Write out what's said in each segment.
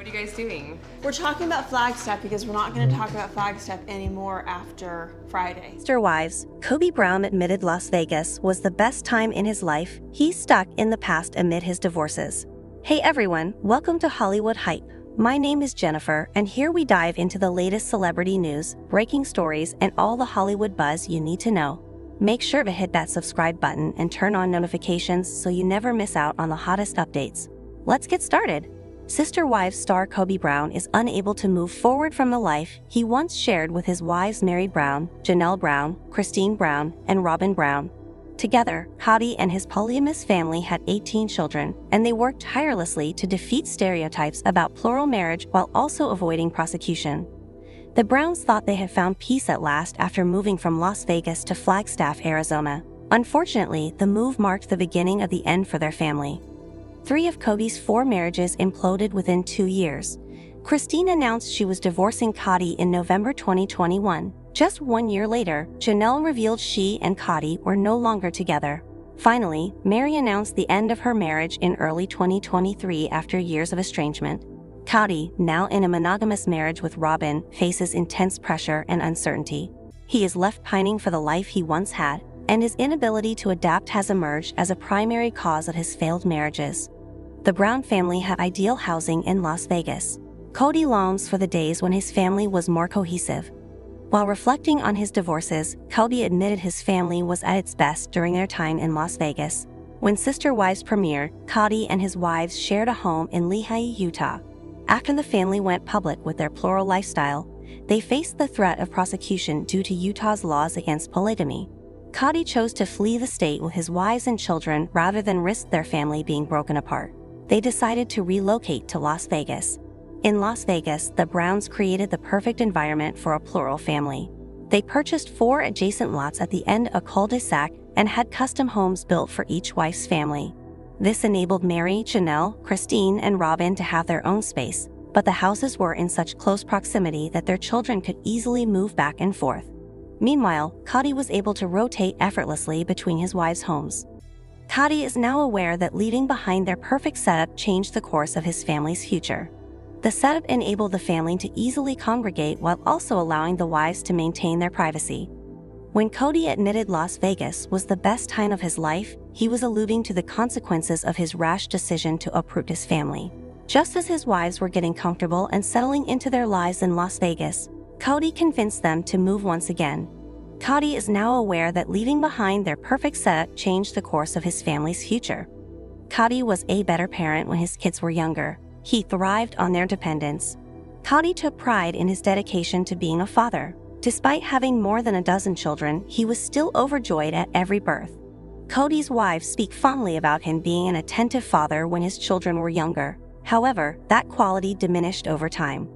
you guys doing? We're talking about Flagstaff because we're not going to talk about Flagstaff anymore after Friday. Sister wives, Kody Brown admitted Las Vegas was the best time in his life. He's stuck in the past amid his divorces. Hey everyone, welcome to Hollywood Hype. My name is Jennifer, and here we dive into the latest celebrity news, breaking stories, and all the Hollywood buzz you need to know. Make sure to hit that subscribe button and turn on notifications so you never miss out on the hottest updates. Let's get started. Sister Wives star Kody Brown is unable to move forward from the life he once shared with his wives Meri Brown, Janelle Brown, Christine Brown, and Robin Brown. Together, Kody and his polyamorous family had 18 children, and they worked tirelessly to defeat stereotypes about plural marriage while also avoiding prosecution. The Browns thought they had found peace at last after moving from Las Vegas to Flagstaff, Arizona. Unfortunately, the move marked the beginning of the end for their family. 3 of Kody's 4 marriages imploded within 2 years. Christine announced she was divorcing Kody in November 2021. Just 1 year later, Janelle revealed she and Kody were no longer together. Finally, Meri announced the end of her marriage in early 2023 after years of estrangement. Kody, now in a monogamous marriage with Robin, faces intense pressure and uncertainty. He is left pining for the life he once had, and his inability to adapt has emerged as a primary cause of his failed marriages. The Brown family had ideal housing in Las Vegas. Kody longs for the days when his family was more cohesive. While reflecting on his divorces, Kody admitted his family was at its best during their time in Las Vegas. When Sister Wives premiered, Kody and his wives shared a home in Lehi, Utah. After the family went public with their plural lifestyle, they faced the threat of prosecution due to Utah's laws against polygamy. Kody chose to flee the state with his wives and children rather than risk their family being broken apart. They decided to relocate to Las Vegas. In Las Vegas, the Browns created the perfect environment for a plural family. They purchased 4 adjacent lots at the end of a cul-de-sac and had custom homes built for each wife's family. This enabled Meri, Janelle, Christine, and Robin to have their own space, but the houses were in such close proximity that their children could easily move back and forth. Meanwhile, Kody was able to rotate effortlessly between his wives' homes. Kody is now aware that leaving behind their perfect setup changed the course of his family's future. The setup enabled the family to easily congregate while also allowing the wives to maintain their privacy. When Kody admitted Las Vegas was the best time of his life, he was alluding to the consequences of his rash decision to uproot his family. Just as his wives were getting comfortable and settling into their lives in Las Vegas, Kody convinced them to move once again. Kody is now aware that leaving behind their perfect setup changed the course of his family's future. Kody was a better parent when his kids were younger. He thrived on their dependence. Kody took pride in his dedication to being a father. Despite having more than a dozen children, he was still overjoyed at every birth. Kody's wives speak fondly about him being an attentive father when his children were younger. However, that quality diminished over time.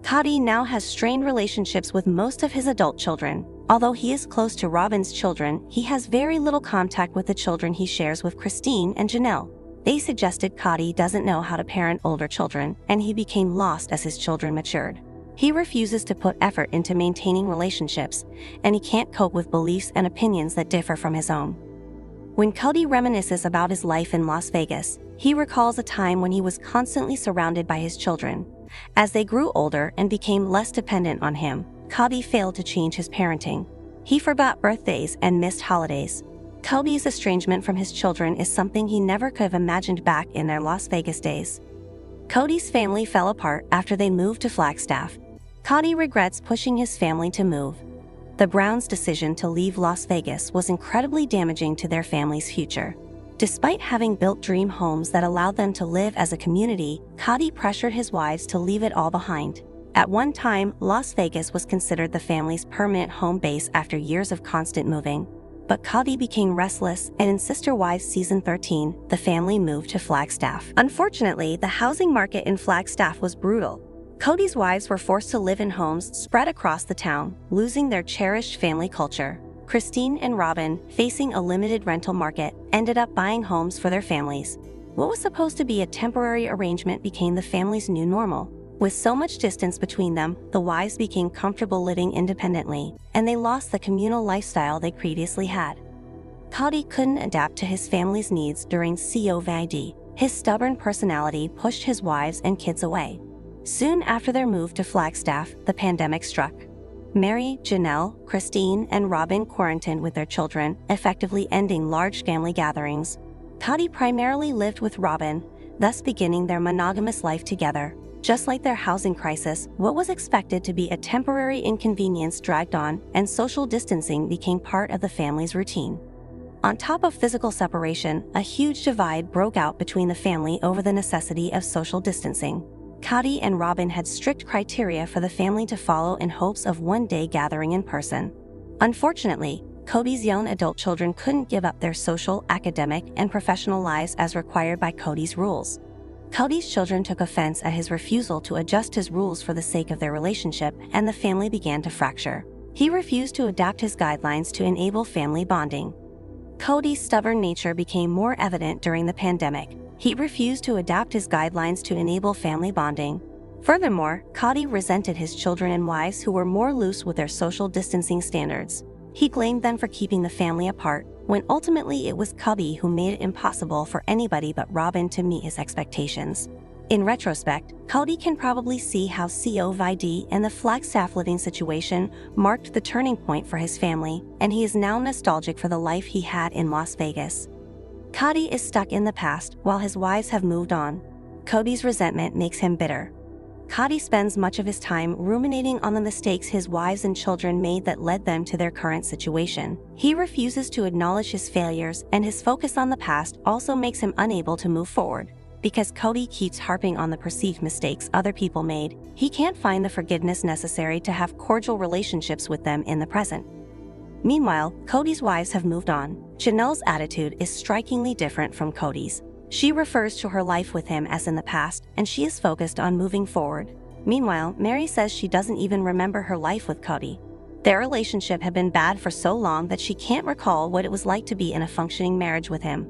Kody now has strained relationships with most of his adult children. Although he is close to Robin's children, he has very little contact with the children he shares with Christine and Janelle. They suggested Kody doesn't know how to parent older children, and he became lost as his children matured. He refuses to put effort into maintaining relationships, and he can't cope with beliefs and opinions that differ from his own. When Kody reminisces about his life in Las Vegas, he recalls a time when he was constantly surrounded by his children. As they grew older and became less dependent on him, Kody failed to change his parenting. He forgot birthdays and missed holidays. Kody's estrangement from his children is something he never could have imagined back in their Las Vegas days. Kody's family fell apart after they moved to Flagstaff. Kody regrets pushing his family to move. The Browns' decision to leave Las Vegas was incredibly damaging to their family's future. Despite having built dream homes that allowed them to live as a community, Kody pressured his wives to leave it all behind. At one time, Las Vegas was considered the family's permanent home base after years of constant moving. But Kody became restless, and in Sister Wives Season 13, the family moved to Flagstaff. Unfortunately, the housing market in Flagstaff was brutal. Kody's wives were forced to live in homes spread across the town, losing their cherished family culture. Christine and Robin, facing a limited rental market, ended up buying homes for their families. What was supposed to be a temporary arrangement became the family's new normal. With so much distance between them, the wives became comfortable living independently, and they lost the communal lifestyle they previously had. Kody couldn't adapt to his family's needs during COVID. His stubborn personality pushed his wives and kids away. Soon after their move to Flagstaff, the pandemic struck. Meri, Janelle, Christine, and Robin quarantined with their children, effectively ending large family gatherings. Kody primarily lived with Robin, thus beginning their monogamous life together. Just like their housing crisis, what was expected to be a temporary inconvenience dragged on, and social distancing became part of the family's routine. On top of physical separation, a huge divide broke out between the family over the necessity of social distancing. Kody and Robin had strict criteria for the family to follow in hopes of one day gathering in person. Unfortunately, Kody's young adult children couldn't give up their social, academic, and professional lives as required by Kody's rules. Kody's children took offense at his refusal to adjust his rules for the sake of their relationship, and the family began to fracture. He refused to adapt his guidelines to enable family bonding. Kody's stubborn nature became more evident during the pandemic. He refused to adapt his guidelines to enable family bonding. Furthermore, Kody resented his children and wives who were more loose with their social distancing standards. He blamed them for keeping the family apart, when ultimately it was Kody who made it impossible for anybody but Robin to meet his expectations. In retrospect, Kody can probably see how COVID and the Flagstaff living situation marked the turning point for his family, and he is now nostalgic for the life he had in Las Vegas. Kody is stuck in the past while his wives have moved on. Kody's resentment makes him bitter. Kody spends much of his time ruminating on the mistakes his wives and children made that led them to their current situation. He refuses to acknowledge his failures, and his focus on the past also makes him unable to move forward. Because Kody keeps harping on the perceived mistakes other people made, he can't find the forgiveness necessary to have cordial relationships with them in the present. Meanwhile, Kody's wives have moved on. Janelle's attitude is strikingly different from Kody's. She refers to her life with him as in the past, and she is focused on moving forward. Meanwhile, Meri says she doesn't even remember her life with Kody. Their relationship had been bad for so long that she can't recall what it was like to be in a functioning marriage with him.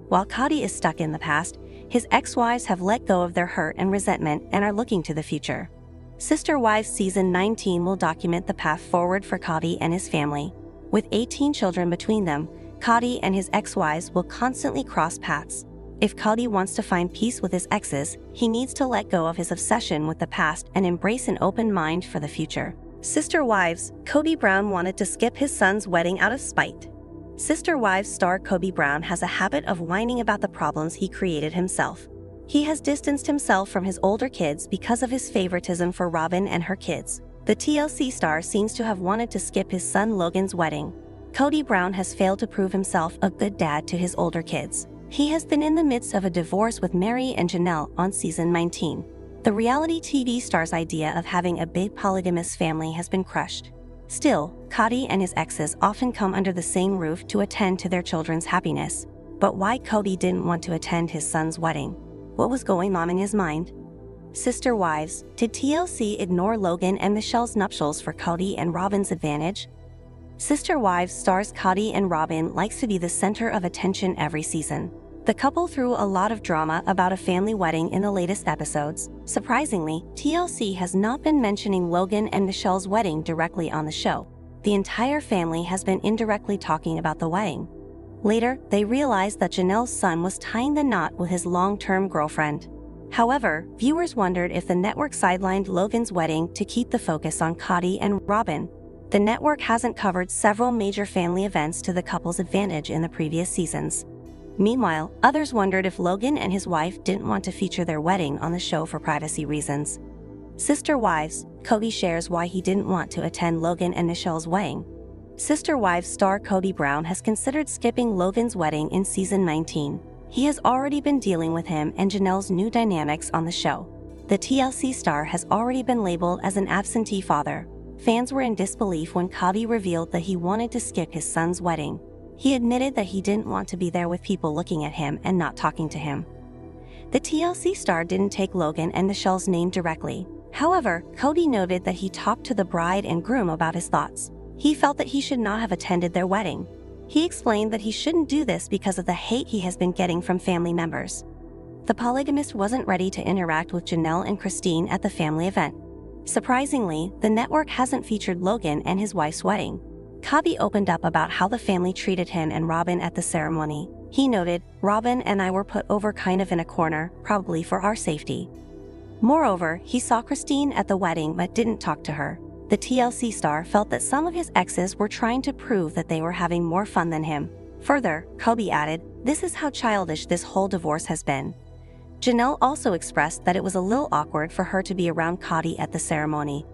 While Kody is stuck in the past, his ex-wives have let go of their hurt and resentment and are looking to the future. Sister Wives Season 19 will document the path forward for Kody and his family. With 18 children between them, Kody and his ex-wives will constantly cross paths. If Kody wants to find peace with his exes, he needs to let go of his obsession with the past and embrace an open mind for the future. Sister Wives, Kody Brown wanted to skip his son's wedding out of spite. Sister Wives star Kody Brown has a habit of whining about the problems he created himself. He has distanced himself from his older kids because of his favoritism for Robin and her kids. The TLC star seems to have wanted to skip his son Logan's wedding. Kody Brown has failed to prove himself a good dad to his older kids. He has been in the midst of a divorce with Meri and Janelle on Season 19. The reality TV star's idea of having a big polygamous family has been crushed. Still, Kody and his exes often come under the same roof to attend to their children's happiness. But why Kody didn't want to attend his son's wedding? What was going on in his mind? Sister Wives, did TLC ignore Logan and Michelle's nuptials for Kody and Robin's advantage? Sister Wives stars Kody and Robin likes to be the center of attention every season. The couple threw a lot of drama about a family wedding in the latest episodes. Surprisingly, TLC has not been mentioning Logan and Michelle's wedding directly on the show. The entire family has been indirectly talking about the wedding. Later, they realized that Janelle's son was tying the knot with his long-term girlfriend. However, viewers wondered if the network sidelined Logan's wedding to keep the focus on Kody and Robin. The network hasn't covered several major family events to the couple's advantage in the previous seasons. Meanwhile, others wondered if Logan and his wife didn't want to feature their wedding on the show for privacy reasons. Sister Wives, Kody shares why he didn't want to attend Logan and Michelle's wedding. Sister Wives star Kody Brown has considered skipping Logan's wedding in Season 19. He has already been dealing with him and Janelle's new dynamics on the show. The TLC star has already been labeled as an absentee father. Fans were in disbelief when Kody revealed that he wanted to skip his son's wedding. He admitted that he didn't want to be there with people looking at him and not talking to him. The TLC star didn't take Logan and Michelle's name directly. However, Kody noted that he talked to the bride and groom about his thoughts. He felt that he should not have attended their wedding. He explained that he shouldn't do this because of the hate he has been getting from family members. The polygamist wasn't ready to interact with Janelle and Christine at the family event. Surprisingly, the network hasn't featured Logan and his wife's wedding. Kody opened up about how the family treated him and Robin at the ceremony. He noted, "Robin and I were put over kind of in a corner, probably for our safety." Moreover, he saw Christine at the wedding but didn't talk to her. The TLC star felt that some of his exes were trying to prove that they were having more fun than him. Further, Kody added, "This is how childish this whole divorce has been." Janelle also expressed that it was a little awkward for her to be around Kody at the ceremony.